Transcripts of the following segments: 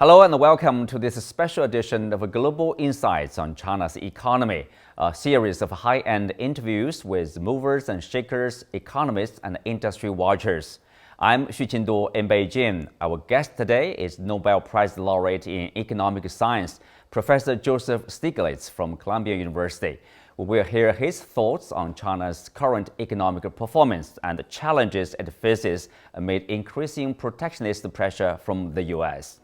Hello and welcome to this special edition of Global Insights on China's economy, a series of high-end interviews with movers and shakers, economists and industry watchers. I'm Xu Qingdu in Beijing. Our guest today is Nobel Prize Laureate in Economic Science, Professor Joseph Stiglitz from Columbia University. We will hear his thoughts on China's current economic performance and the challenges it faces amid increasing protectionist pressure from the U.S.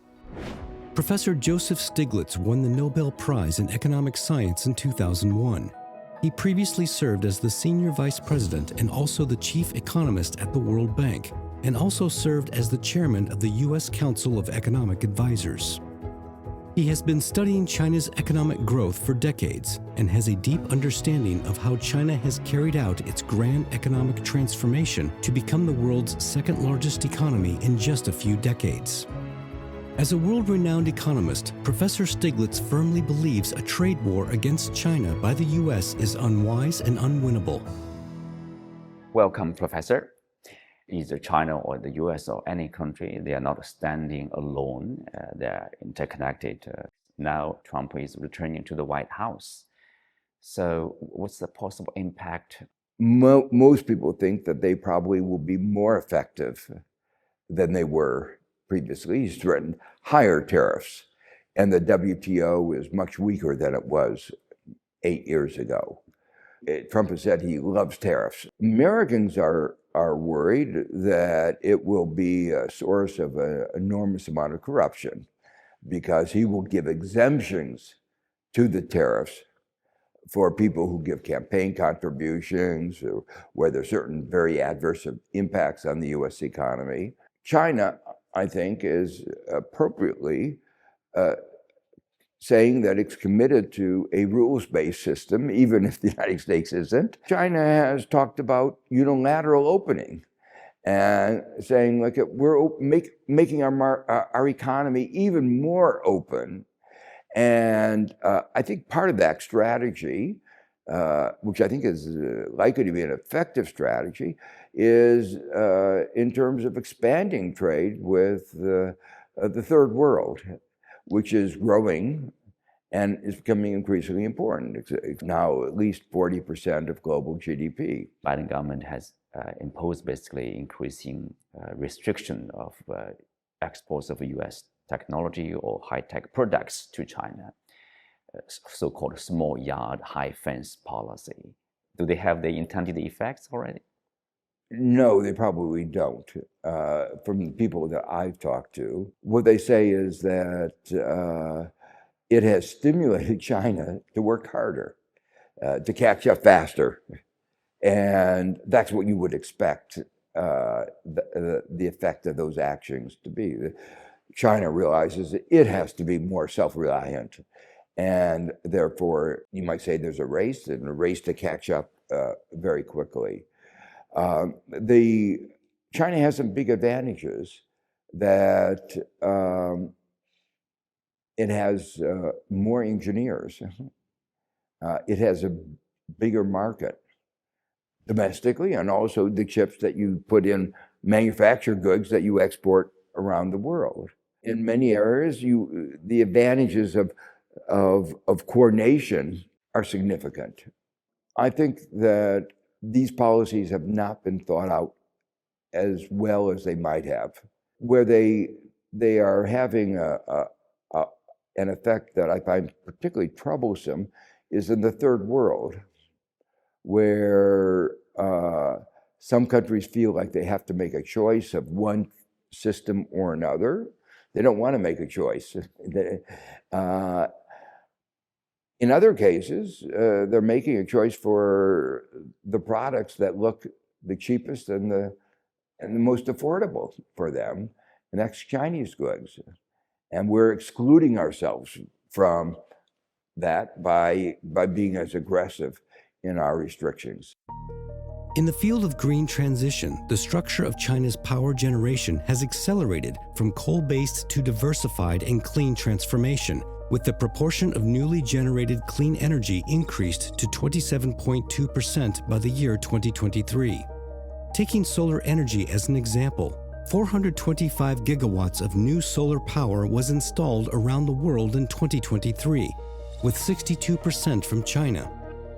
Professor Joseph Stiglitz won the Nobel Prize in Economic Science in 2001. He previously served as the Senior Vice President and also the Chief Economist at the World Bank, and also served as the Chairman of the U.S. Council of Economic Advisors. He has been studying China's economic growth for decades and has a deep understanding of how China has carried out its grand economic transformation to become the world's second largest economy in just a few decades. As a world-renowned economist, Professor Stiglitz firmly believes a trade war against China by the U.S. is unwise and unwinnable. Welcome, Professor. Either China or the U.S. or any country, they are not standing alone. They are interconnected. Now Trump is returning to the White House. So what's the possible impact? Most people think that they probably will be more effective than they were previously. He's threatened higher tariffs, and the WTO is much weaker than it was 8 years ago. Trump has said he loves tariffs. Americans are worried that it will be a source of an enormous amount of corruption because he will give exemptions to the tariffs for people who give campaign contributions or where there's certain very adverse impacts on the U.S. economy. China, I think, is appropriately saying that it's committed to a rules-based system, even if the United States isn't. China has talked about unilateral opening and saying, look, we're making our economy even more open. And I think part of that strategy, which I think is likely to be an effective strategy, is in terms of expanding trade with the third world, which is growing and is becoming increasingly important. It's now at least 40% of global GDP. Biden government has imposed basically increasing restriction of exports of U.S. technology or high-tech products to China, so-called small yard, high fence policy. Do they have the intended effects already? No, they probably don't. From the people that I've talked to, what they say is that it has stimulated China to work harder, to catch up faster. And that's what you would expect the effect of those actions to be. China realizes that it has to be more self-reliant. And therefore, you might say there's a race to catch up very quickly. China has some big advantages that it has more engineers. It has a bigger market domestically, and also the chips that you put in manufactured goods that you export around the world. In many areas, the advantages of coordination are significant. I think that these policies have not been thought out as well as they might have. Where they are having an effect that I find particularly troublesome is in the third world, where some countries feel like they have to make a choice of one system or another. They don't want to make a choice. In other cases, they're making a choice for the products that look the cheapest and the most affordable for them, and that's Chinese goods. And we're excluding ourselves from that by being as aggressive in our restrictions. In the field of green transition, the structure of China's power generation has accelerated from coal-based to diversified and clean transformation, with the proportion of newly generated clean energy increased to 27.2% by the year 2023. Taking solar energy as an example, 425 gigawatts of new solar power was installed around the world in 2023, with 62% from China.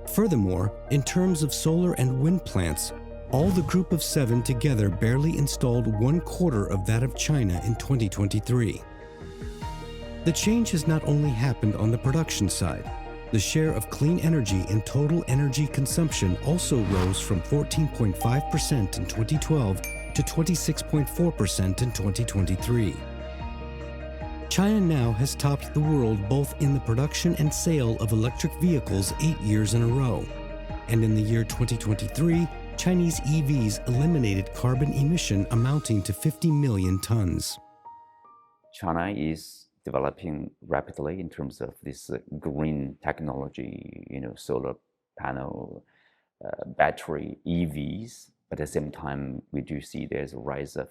Furthermore, in terms of solar and wind plants, all the Group of Seven together barely installed 1/4 of that of China in 2023. The change has not only happened on the production side. The share of clean energy in total energy consumption also rose from 14.5% in 2012 to 26.4% in 2023. China now has topped the world both in the production and sale of electric vehicles 8 years in a row. And in the year 2023, Chinese EVs eliminated carbon emission amounting to 50 million tons. China is developing rapidly in terms of this green technology, solar panel, battery, EVs. But at the same time, we do see there's a rise of,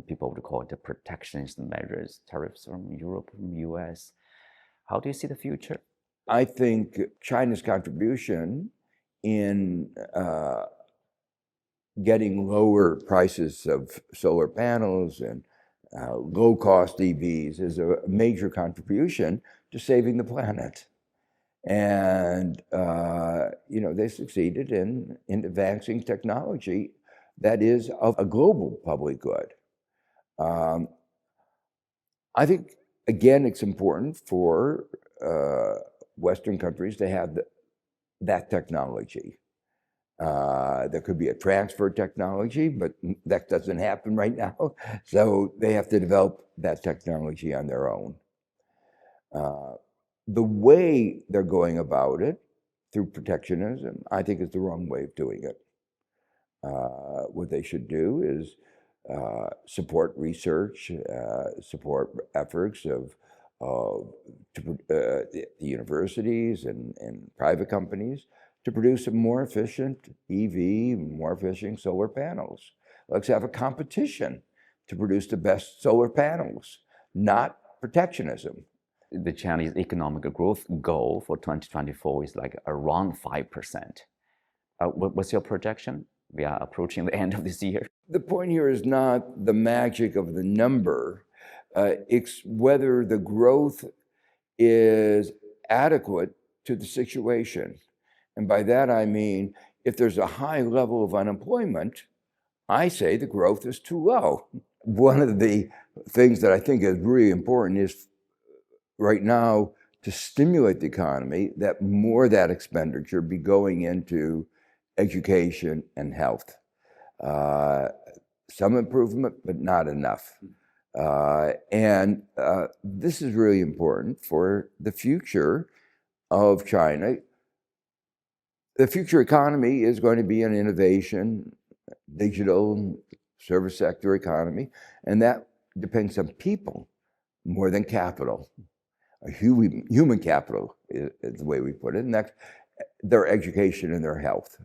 people would call it the protectionist measures, tariffs from Europe, from US. How do you see the future? I think China's contribution in getting lower prices of solar panels and low-cost EVs is a major contribution to saving the planet. And, they succeeded in advancing technology that is of a global public good. I think, again, it's important for Western countries to have that technology. There could be a transfer technology, but that doesn't happen right now. So they have to develop that technology on their own. The way they're going about it, through protectionism, I think is the wrong way of doing it. What they should do is support research, support efforts of the universities and private companies to produce a more efficient EV, more efficient solar panels. Let's have a competition to produce the best solar panels, not protectionism. The Chinese economic growth goal for 2024 is like around 5%. What's your projection? We are approaching the end of this year. The point here is not the magic of the number. It's whether the growth is adequate to the situation. And by that I mean, if there's a high level of unemployment, I say the growth is too low. One of the things that I think is really important is right now to stimulate the economy, that more of that expenditure be going into education and health. Some improvement, but not enough. And this is really important for the future of China. The future economy is going to be an innovation, digital, service sector economy, and that depends on people more than capital. Human capital is the way we put it, and that's their education and their health.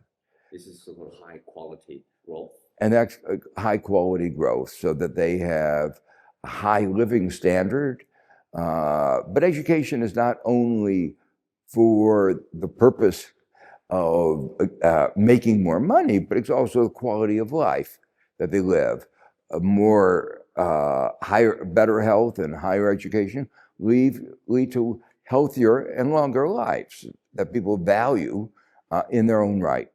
This is sort of high quality growth. And that's high quality growth so that they have a high living standard. But education is not only for the purpose of making more money, but it's also the quality of life that they live. Better health and higher education lead to healthier and longer lives that people value in their own right.